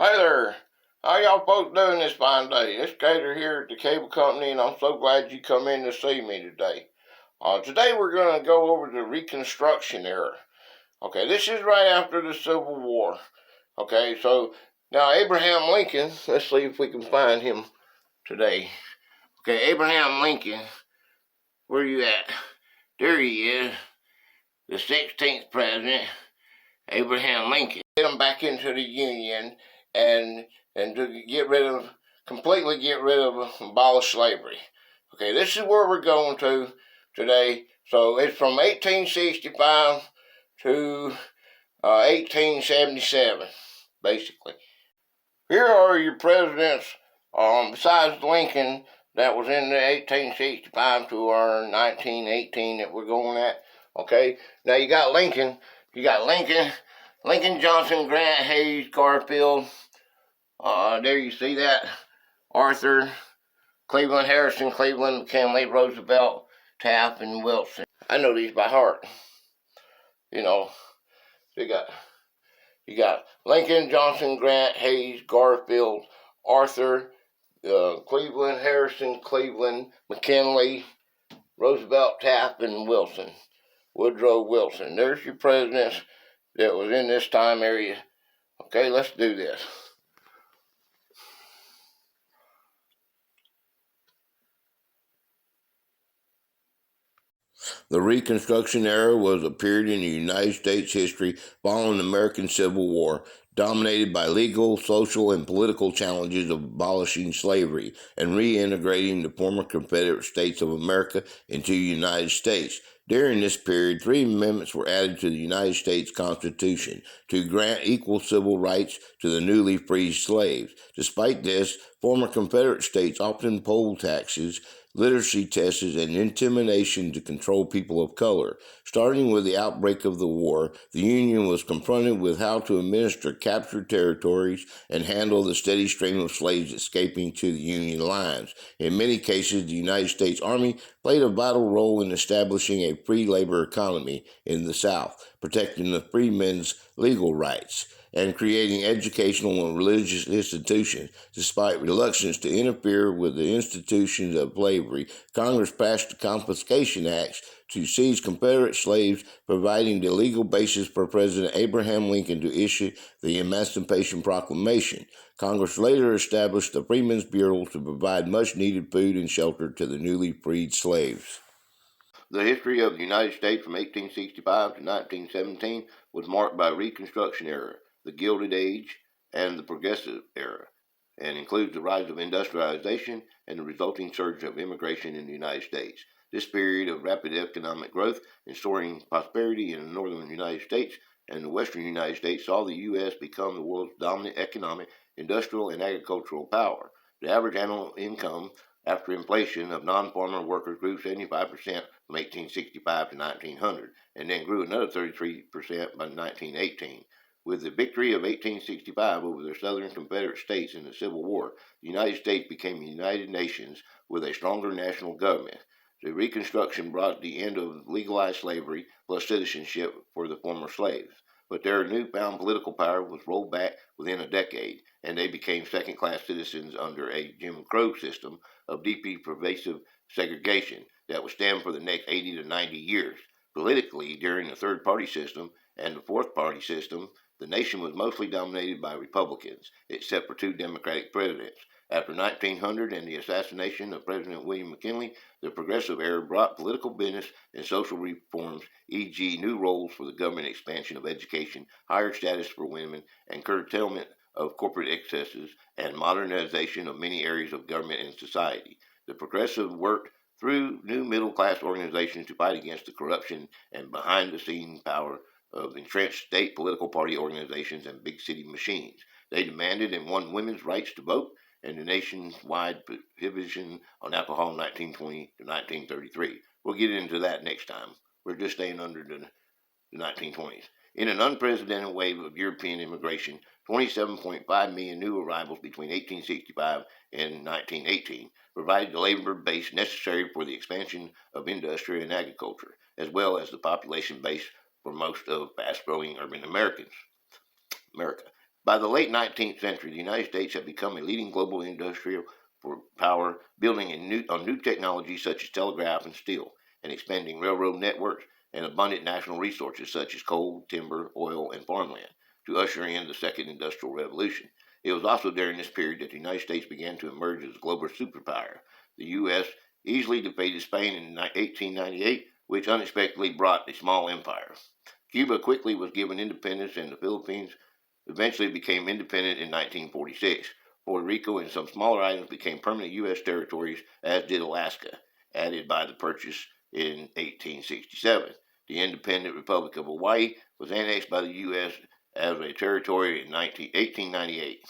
Hey there. How y'all folks doing this fine day? It's Gator here at the cable company, and I'm so glad you come in to see me today. Today we're going to go over the Reconstruction Era. Okay, this is right after the Civil War. Okay, so now Abraham Lincoln, let's see if we can find him today. Okay, Abraham Lincoln, where you at? There he is, the 16th president, Abraham Lincoln. Get him back into the Union and to completely get rid of, abolish slavery. Okay, this is where we're going to today. So it's from 1865 to 1877, basically. Here are your presidents, besides Lincoln, that was in the 1865 to our 1918 that we're going at. Okay, now you got Lincoln. Lincoln, Johnson, Grant, Hayes, Garfield. There you see that. Arthur, Cleveland, Harrison, Cleveland, McKinley, Roosevelt, Taft, and Wilson. I know these by heart. You know, you got Lincoln, Johnson, Grant, Hayes, Garfield, Arthur, Cleveland, Harrison, Cleveland, McKinley, Roosevelt, Taft, and Wilson. Woodrow Wilson. There's your presidents that was in this time area. Okay, let's do this. The Reconstruction Era was a period in the United States history following the American Civil War, dominated by legal, social, and political challenges of abolishing slavery and reintegrating the former Confederate States of America into the United States. During this period, 3 amendments were added to the United States Constitution to grant equal civil rights to the newly freed slaves. Despite this, former Confederate states often poll taxes, literacy tests, and intimidation to control people of color. Starting with the outbreak of the war, the Union was confronted with how to administer captured territories and handle the steady stream of slaves escaping to the Union lines. In many cases, the United States Army played a vital role in establishing a free labor economy in the South, protecting the freedmen's legal rights and creating educational and religious institutions. Despite reluctance to interfere with the institutions of slavery, Congress passed the Confiscation Acts to seize Confederate slaves, providing the legal basis for President Abraham Lincoln to issue the Emancipation Proclamation. Congress later established the Freedmen's Bureau to provide much-needed food and shelter to the newly freed slaves. The history of the United States from 1865 to 1917 was marked by Reconstruction Era, the Gilded Age, and the Progressive Era, and includes the rise of industrialization and the resulting surge of immigration in the United States. This period of rapid economic growth and soaring prosperity in the northern United States and the western United States saw the U.S. become the world's dominant economic, industrial, and agricultural power. The average annual income after inflation of non-farmer workers grew 75% from 1865 to 1900, and then grew another 33% by 1918. With the victory of 1865 over the Southern Confederate States in the Civil War, the United States became the United Nations with a stronger national government. The Reconstruction brought the end of legalized slavery plus citizenship for the former slaves. But their newfound political power was rolled back within a decade, and they became second-class citizens under a Jim Crow system of deeply pervasive segregation that would stand for the next 80 to 90 years. Politically, during the third-party system and the fourth-party system, the nation was mostly dominated by Republicans, except for 2 Democratic presidents. After 1900 and the assassination of President William McKinley, the Progressive Era brought political business and social reforms, e.g., new roles for the government, expansion of education, higher status for women, and curtailment of corporate excesses, and modernization of many areas of government and society. The Progressive worked through new middle-class organizations to fight against the corruption and behind-the-scenes power of entrenched state political party organizations and big city machines. They demanded and won women's rights to vote and the nationwide prohibition on alcohol in 1920 to 1933. We'll get into that next time. We're just staying under the 1920s. In an unprecedented wave of European immigration, 27.5 million new arrivals between 1865 and 1918 provided the labor base necessary for the expansion of industry and agriculture, as well as the population base for most of fast-growing urban America. By the late 19th century, the United States had become a leading global industrial power, building on new technologies such as telegraph and steel, and expanding railroad networks and abundant national resources such as coal, timber, oil, and farmland to usher in the second industrial revolution. It was also during this period that the United States began to emerge as a global superpower. The U.S. easily defeated Spain in 1898, which unexpectedly brought a small empire. Cuba quickly was given independence, and the Philippines eventually became independent in 1946. Puerto Rico and some smaller islands became permanent U.S. territories, as did Alaska, added by the purchase in 1867. The independent Republic of Hawaii was annexed by the U.S. as a territory in 1898.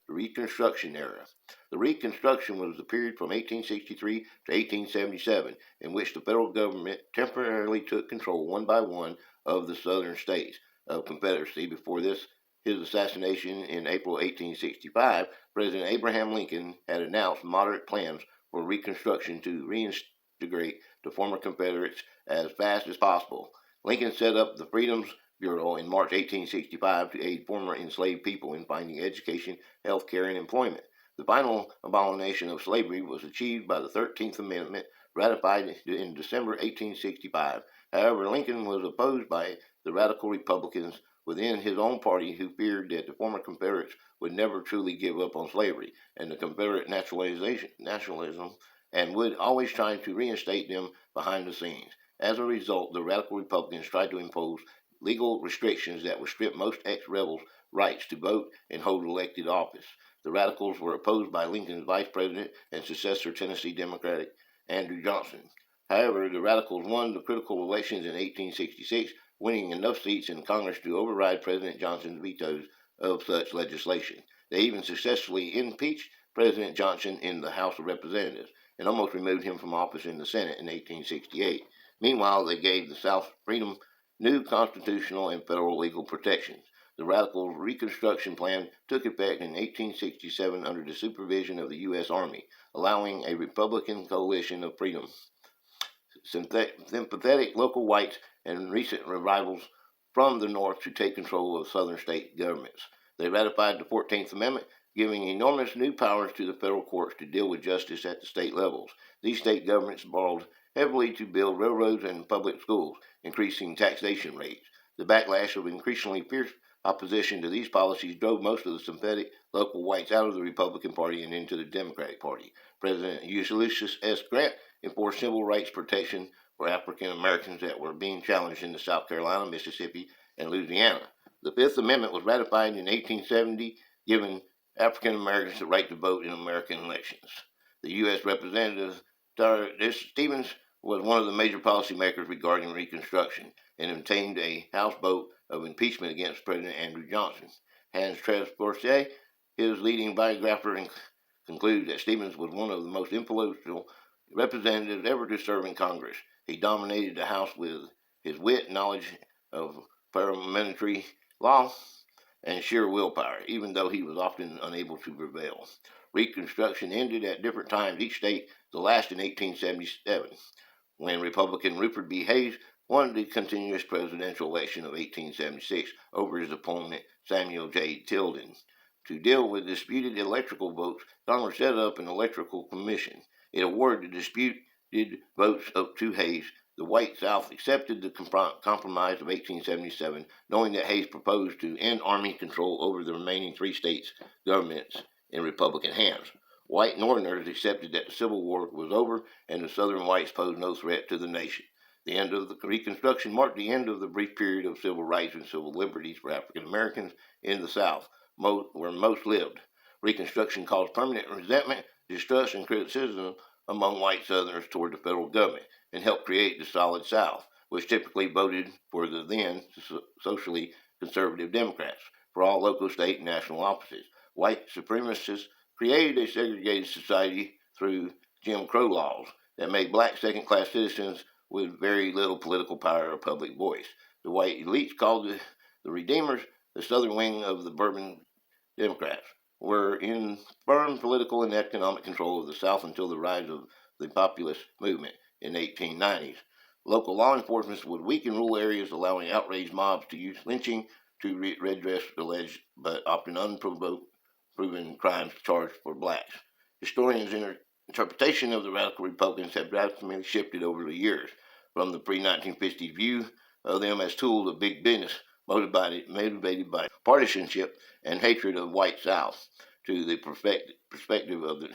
The Reconstruction Era. The Reconstruction was the period from 1863 to 1877 in which the federal government temporarily took control one by one of the southern states of Confederacy. Before his assassination in April 1865, President Abraham Lincoln had announced moderate plans for Reconstruction to reintegrate the former Confederates as fast as possible. Lincoln set up the Freedoms Bureau in March 1865 to aid former enslaved people in finding education, health care, and employment. The final abomination of slavery was achieved by the 13th Amendment, ratified in December 1865. However, Lincoln was opposed by the radical Republicans within his own party who feared that the former Confederates would never truly give up on slavery and the Confederate nationalism and would always try to reinstate them behind the scenes. As a result, the radical Republicans tried to impose legal restrictions that would strip most ex-rebels' rights to vote and hold elected office. The radicals were opposed by Lincoln's vice president and successor Tennessee Democrat Andrew Johnson. However, the radicals won the critical elections in 1866, winning enough seats in Congress to override President Johnson's vetoes of such legislation. They even successfully impeached President Johnson in the House of Representatives and almost removed him from office in the Senate in 1868. Meanwhile, they gave the South freedom, new constitutional and federal legal protections. The radical Reconstruction Plan took effect in 1867 under the supervision of the U.S. Army, allowing a Republican coalition of freedom, sympathetic local whites, and recent revivals from the North to take control of Southern state governments. They ratified the 14th Amendment, giving enormous new powers to the federal courts to deal with justice at the state levels. These state governments borrowed heavily to build railroads and public schools, increasing taxation rates. The backlash of increasingly fierce opposition to these policies drove most of the sympathetic local whites out of the Republican Party and into the Democratic Party. President Ulysses S. Grant enforced civil rights protection for African Americans that were being challenged in the South Carolina, Mississippi, and Louisiana. The Fifth Amendment was ratified in 1870, giving African Americans the right to vote in American elections. The U.S. Representative Stevens was one of the major policymakers regarding Reconstruction and obtained a House vote of impeachment against President Andrew Johnson. Hans Trezorski, his leading biographer, concluded that Stevens was one of the most influential representatives ever to serve in Congress. He dominated the House with his wit, knowledge of parliamentary law, and sheer willpower, even though he was often unable to prevail. Reconstruction ended at different times each state, the last in 1877, when Republican Rupert B. Hayes won the continuous presidential election of 1876 over his opponent Samuel J. Tilden. To deal with disputed electoral votes, Congress set up an electoral commission. It awarded the disputed votes up to Hayes. The white South accepted the compromise of 1877, knowing that Hayes proposed to end Army control over the remaining three states' governments in Republican hands. White Northerners accepted that the Civil War was over and the Southern whites posed no threat to the nation. The end of the Reconstruction marked the end of the brief period of civil rights and civil liberties for African Americans in the South, where most lived. Reconstruction caused permanent resentment, distrust, and criticism among white Southerners toward the federal government and helped create the Solid South, which typically voted for the then socially conservative Democrats for all local, state, and national offices. White supremacists created a segregated society through Jim Crow laws that made black second-class citizens with very little political power or public voice. The white elites called the Redeemers, the southern wing of the Bourbon Democrats, were in firm political and economic control of the South until the rise of the populist movement in the 1890s. Local law enforcement would weaken rural areas, allowing outraged mobs to use lynching to redress alleged but often unprovoked proven crimes charged for blacks. Historians' interpretation of the radical Republicans have drastically shifted over the years, from the pre-1950s view of them as tools of big business motivated by partisanship and hatred of white South, to the perspective of the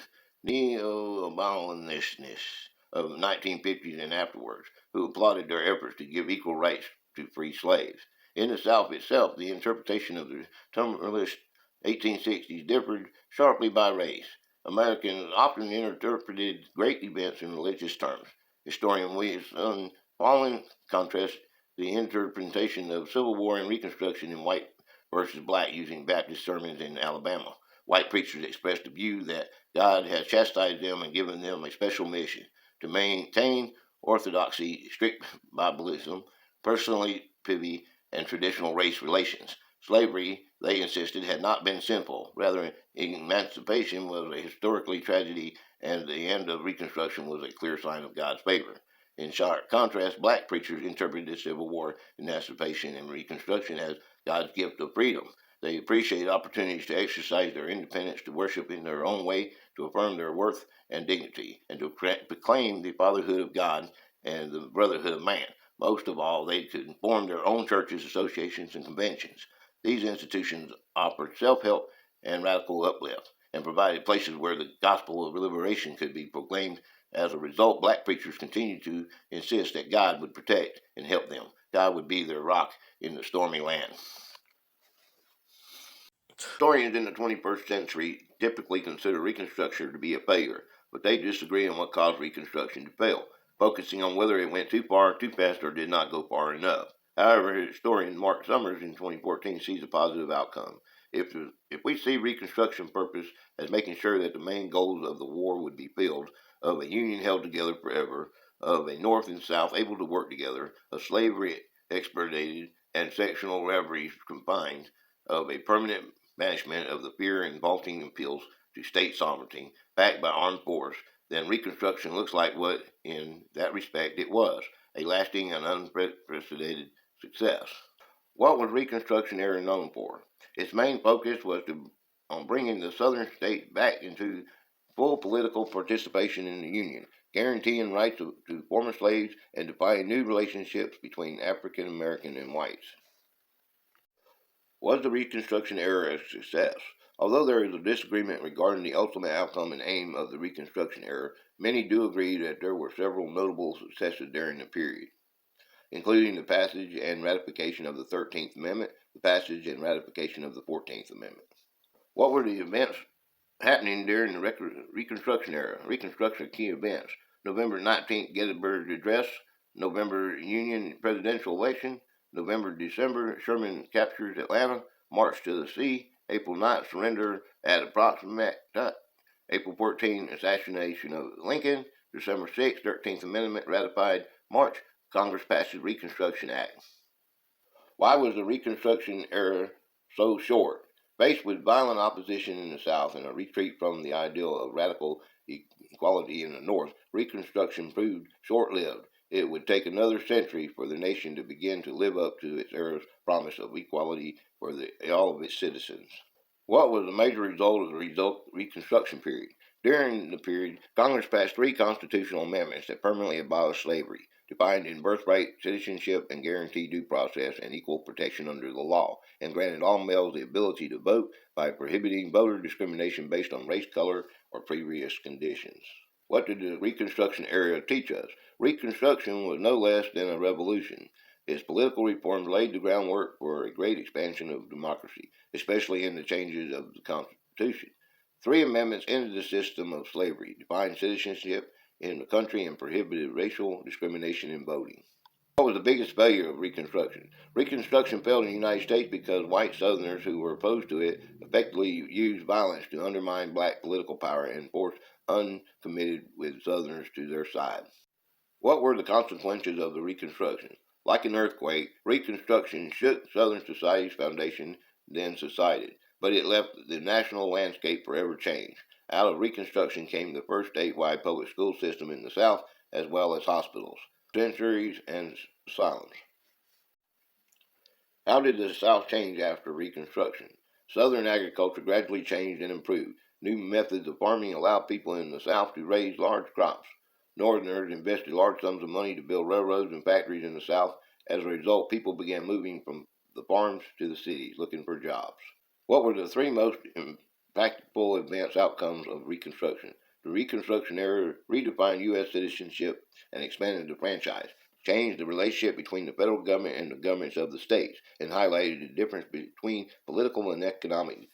neo-abolitionists of the 1950s and afterwards, who applauded their efforts to give equal rights to free slaves. In the South itself, the interpretation of the tumultuous 1860s differed sharply by race. Americans often interpreted great events in religious terms. Historian Williamson following contrasts the interpretation of Civil War and Reconstruction in white versus black using Baptist sermons in Alabama. White preachers expressed the view that God has chastised them and given them a special mission to maintain orthodoxy, strict Biblicism, personally piety, and traditional race relations. Slavery, they insisted, had not been sinful. Rather, emancipation was a historically tragedy, and the end of Reconstruction was a clear sign of God's favor. In sharp contrast, black preachers interpreted the Civil War, emancipation, and Reconstruction as God's gift of freedom. They appreciated opportunities to exercise their independence, to worship in their own way, to affirm their worth and dignity, and to proclaim the fatherhood of God and the brotherhood of man. Most of all, they could form their own churches, associations, and conventions. These institutions offered self-help and radical uplift, and provided places where the gospel of liberation could be proclaimed. As a result, black preachers continued to insist that God would protect and help them. God would be their rock in the stormy land. Historians in the 21st century typically consider Reconstruction to be a failure, but they disagree on what caused Reconstruction to fail, focusing on whether it went too far, too fast, or did not go far enough. However, historian Mark Summers in 2014 sees a positive outcome. If we see Reconstruction purpose as making sure that the main goals of the war would be filled, of a Union held together forever, of a North and South able to work together, of slavery expurgated and sectional reveries confined, of a permanent banishment of the fear and vaulting appeals to state sovereignty, backed by armed force, then Reconstruction looks like what, in that respect, it was, a lasting and unprecedented success. What was Reconstruction Era known for? Its main focus was on bringing the Southern states back into full political participation in the Union, guaranteeing rights to former slaves, and defining new relationships between African American and whites. Was the Reconstruction Era a success? Although there is a disagreement regarding the ultimate outcome and aim of the Reconstruction Era, many do agree that there were several notable successes during the period, including the passage and ratification of the 13th Amendment, the passage and ratification of the 14th Amendment. What were the events happening during the Reconstruction Era? Reconstruction key events: November 19th Gettysburg Address, November Union presidential election, November-December Sherman captures Atlanta, March to the Sea, April 9th surrender at approximate April 14th assassination of Lincoln, December 6th 13th Amendment ratified, March Congress passes Reconstruction Act. Why was the Reconstruction Era so short? Faced with violent opposition in the South and a retreat from the ideal of radical equality in the North, Reconstruction proved short-lived. It would take another century for the nation to begin to live up to its era's promise of equality for all of its citizens. What was the major result of the Reconstruction period? During the period, Congress passed 3 constitutional amendments that permanently abolished slavery, defined in birthright, citizenship, and guaranteed due process and equal protection under the law, and granted all males the ability to vote by prohibiting voter discrimination based on race, color, or previous conditions. What did the Reconstruction Era teach us? Reconstruction was no less than a revolution. Its political reforms laid the groundwork for a great expansion of democracy, especially in the changes of the Constitution. 3 amendments ended the system of slavery, defined citizenship in the country, and prohibited racial discrimination in voting. What was the biggest failure of Reconstruction? Reconstruction failed in the United States because white Southerners who were opposed to it effectively used violence to undermine black political power and force uncommitted with Southerners to their side. What were the consequences of the Reconstruction? Like an earthquake, Reconstruction shook Southern society's foundation, then subsided, but it left the national landscape forever changed. Out of Reconstruction came the first statewide public school system in the South, as well as hospitals, centuries, and silence. How did the South change after Reconstruction? Southern agriculture gradually changed and improved. New methods of farming allowed people in the South to raise large crops. Northerners invested large sums of money to build railroads and factories in the South. As a result, people began moving from the farms to the cities looking for jobs. What were the three most impactful advanced outcomes of Reconstruction? The Reconstruction era redefined U.S. citizenship and expanded the franchise, changed the relationship between the federal government and the governments of the states, and highlighted the difference between political and economic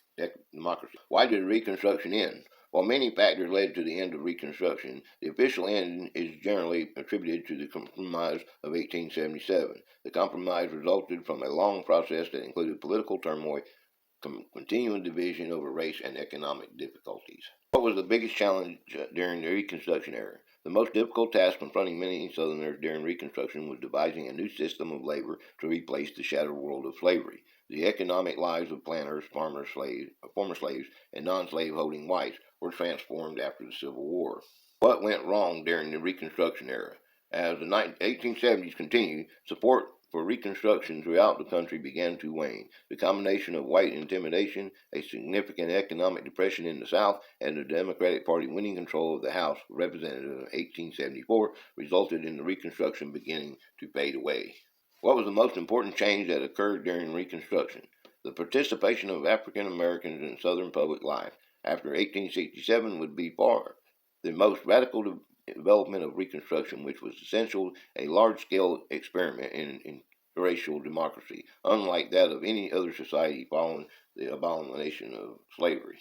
democracy. Why did Reconstruction end? While many factors led to the end of Reconstruction, the official end is generally attributed to the Compromise of 1877. The compromise resulted from a long process that included political turmoil, continuing division over race, and economic difficulties. What was the biggest challenge during the Reconstruction era? The most difficult task confronting many Southerners during Reconstruction was devising a new system of labor to replace the shattered world of slavery. The economic lives of planters, farmers, former slaves, and non-slave holding whites were transformed after the Civil War. What went wrong during the Reconstruction era? As the 1870s continued, support for Reconstruction throughout the country began to wane. The combination of white intimidation, a significant economic depression in the South, and the Democratic Party winning control of the House of Representatives in 1874 resulted in the Reconstruction beginning to fade away. What was the most important change that occurred during Reconstruction? The participation of African Americans in Southern public life after 1867 would be far the most radical development of Reconstruction, which was essentially a large-scale experiment in racial democracy, unlike that of any other society following the abomination of slavery.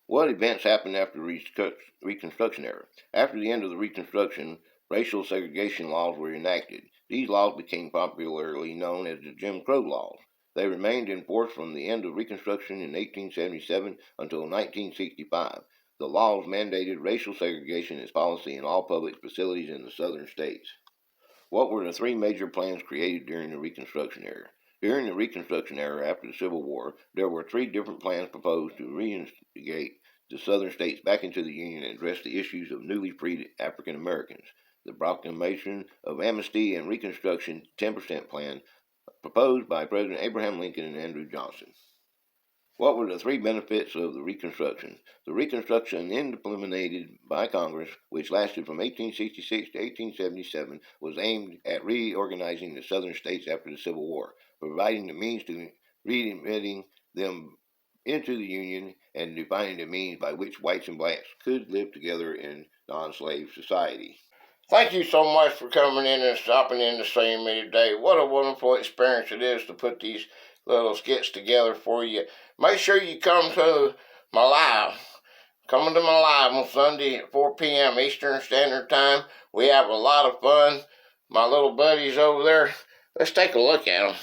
What events happened after the Reconstruction era? After the end of the Reconstruction, racial segregation laws were enacted. These laws became popularly known as the Jim Crow laws. They remained in force from the end of Reconstruction in 1877 until 1965. The laws mandated racial segregation as policy in all public facilities in the southern states. What were the three major plans created during the Reconstruction era? During the Reconstruction era after the Civil War, there were three different plans proposed to reinstigate the southern states back into the Union and address the issues of newly freed African Americans. The Proclamation of Amnesty and Reconstruction 10% Plan, proposed by President Abraham Lincoln and Andrew Johnson. What were the three benefits of the Reconstruction? The Reconstruction implemented by Congress, which lasted from 1866 to 1877, was aimed at reorganizing the southern states after the Civil War, providing the means to readmitting them into the Union and defining the means by which whites and blacks could live together in non-slave society. Thank you so much for coming in and stopping in to see me today. What a wonderful experience it is to put these little skits together for you. Make sure you come to my live. Coming to my live on Sunday at 4 p.m. Eastern Standard Time. We have a lot of fun. My little buddies over there. Let's take a look at them.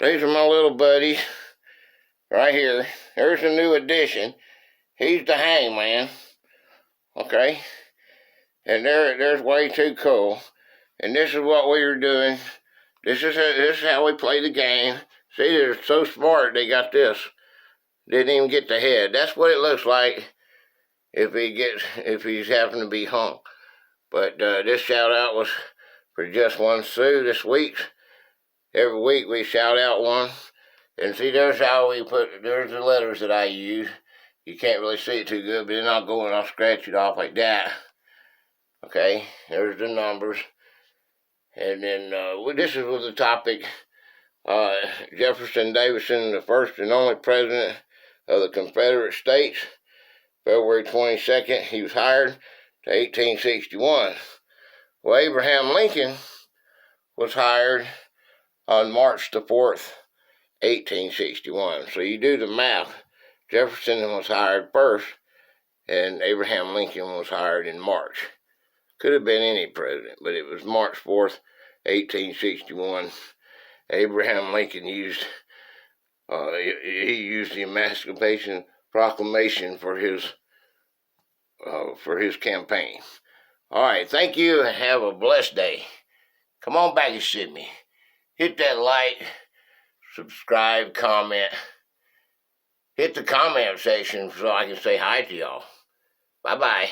These are my little buddies. Right here. There's a new addition. He's the hangman. Okay. And there's way too cool. And this is what we were doing. This is how we play the game. See, they're so smart they got this. Didn't even get the head. That's what it looks like if he's having to be hung. But this shout out was for Just One Sue this week. Every week we shout out one. And see, there's how there's the letters that I use. You can't really see it too good, but then I'll go and I'll scratch it off like that. Okay, there's the numbers. And then this is with the topic, Jefferson Davidson, the first and only president of the Confederate States, February 22nd, he was hired to 1861. Well, Abraham Lincoln was hired on March the 4th, 1861. So you do the math. Jefferson was hired first, and Abraham Lincoln was hired in March. Could have been any president, but it was March 4th, 1861. Abraham Lincoln used the Emancipation Proclamation for his campaign. All right, thank you, and have a blessed day. Come on back and see me. Hit that like, subscribe, comment. Hit the comment section so I can say hi to y'all. Bye-bye.